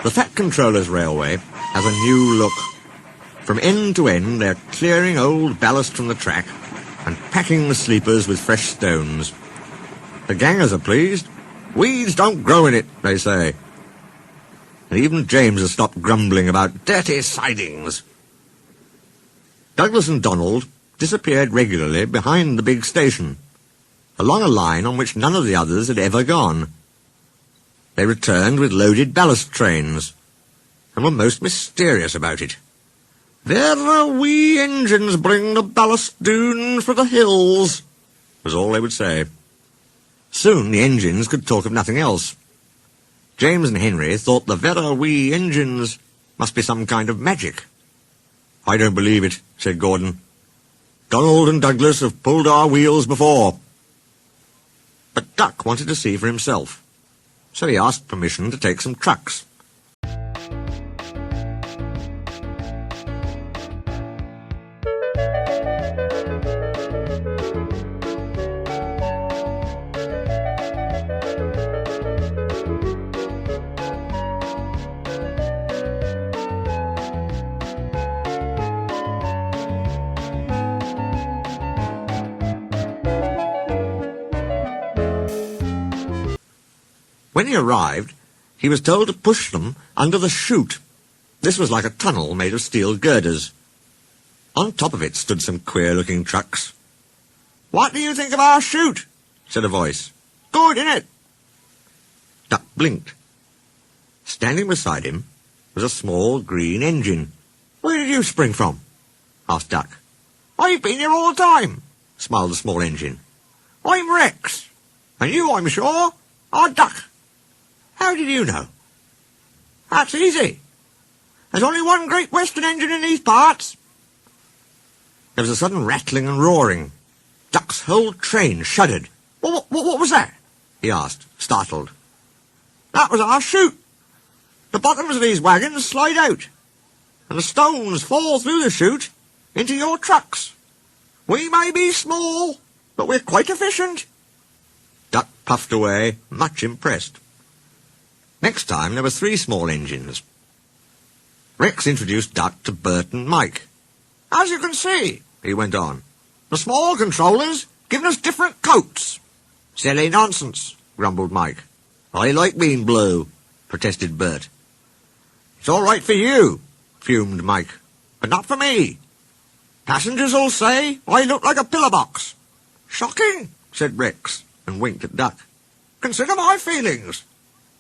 The Fat Controller's Railway has a new look. From end to end, they're clearing old ballast from the track and packing the sleepers with fresh stones. The gangers are pleased. Weeds don't grow in it, they say. And even James has stopped grumbling about dirty sidings. Douglas and Donald disappeared regularly behind the big station, along a line on which none of the others had ever gone. They returned with loaded ballast trains, and were most mysterious about it. "There the wee engines bring the ballast doon for the hills," was all they would say. Soon the engines could talk of nothing else. James and Henry thought the "vera wee engines" must be some kind of magic. "I don't believe it," said Gordon. "Donald and Douglas have pulled our wheels before." But Duck wanted to see for himself, so he asked permission to take some trucks. When he arrived, he was told to push them under the chute. This was like a tunnel made of steel girders. On top of it stood some queer-looking trucks. "What do you think of our chute?" said a voice. "Good, innit?" Duck blinked. Standing beside him was a small green engine. "Where did you spring from?" asked Duck. "I've been here all the time," smiled the small engine. "I'm Rex. And you, I'm sure, are Duck." "How did you know?" "That's easy. There's only one Great Western engine in these parts." There was a sudden rattling and roaring. Duck's whole train shuddered. What was that?" he asked, startled. "That was our chute. The bottoms of these wagons slide out, and the stones fall through the chute into your trucks. We may be small, but we're quite efficient." Duck puffed away, much impressed. Next time there were 3 small engines. Rex introduced Duck to Bert and Mike. "As you can see," he went on, "the small controllers given us different coats." "Silly nonsense," grumbled Mike. "I like being blue," protested Bert. "It's all right for you," fumed Mike, "but not for me. Passengers'll say I look like a pillar box." "Shocking," said Rex, and winked at Duck. "Consider my feelings.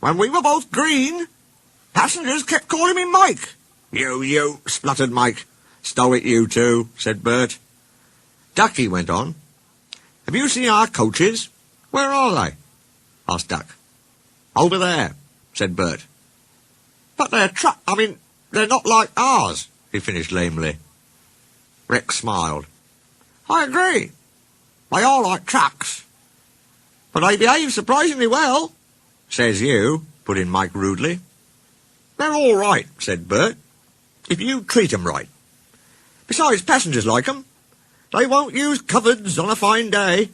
When we were both green, passengers kept calling me Mike." You, spluttered Mike. "Stow it, you two," said Bert. "Ducky," went on, "have you seen our coaches?" "Where are they?" asked Duck. "Over there," said Bert. "But they're not like ours," he finished lamely. Rex smiled. "I agree. They are like trucks. But they behave surprisingly well." "Says you," put in Mike rudely. "They're all right," said Bert, "if you treat 'em right. Besides, passengers like 'em. They won't use cupboards on a fine day.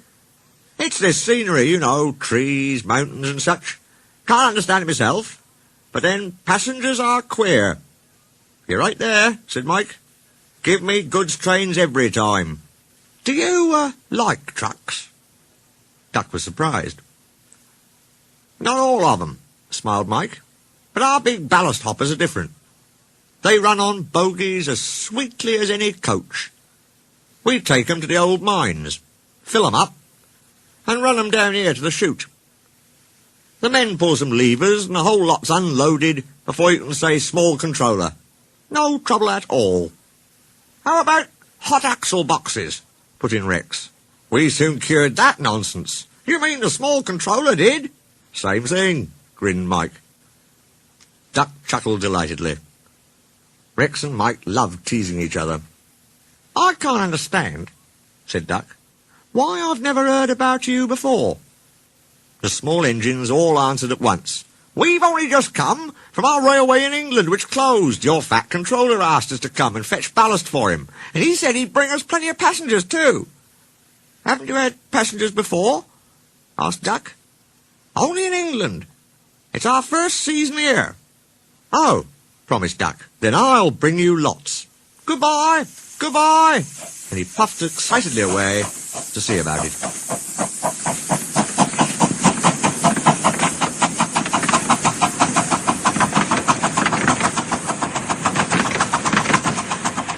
It's this scenery, you know, trees, mountains and such. Can't understand it myself. But then passengers are queer." "You're right there," said Mike. "Give me goods trains every time." "Do you, like trucks?" Duck was surprised. "Not all of 'em," smiled Mike. "But our big ballast hoppers are different. They run on bogies as sweetly as any coach. We take 'em to the old mines, fill 'em up, and run 'em down here to the chute. The men pull some levers, and the whole lot's unloaded before you can say small controller. No trouble at all." "How about hot axle boxes?" put in Rex. "We soon cured that nonsense." "You mean the small controller did?" "Same thing," grinned Mike. Duck chuckled delightedly. Rex and Mike loved teasing each other. "I can't understand," said Duck, "why I've never heard about you before." The small engines all answered at once. "We've only just come from our railway in England, which closed. Your Fat Controller asked us to come and fetch ballast for him, and he said he'd bring us plenty of passengers too." "Haven't you had passengers before?" asked Duck. "Only in England. It's our first season here." Oh, promised Duck, then I'll bring you lots. Goodbye, goodbye. And he puffed excitedly away to see about it.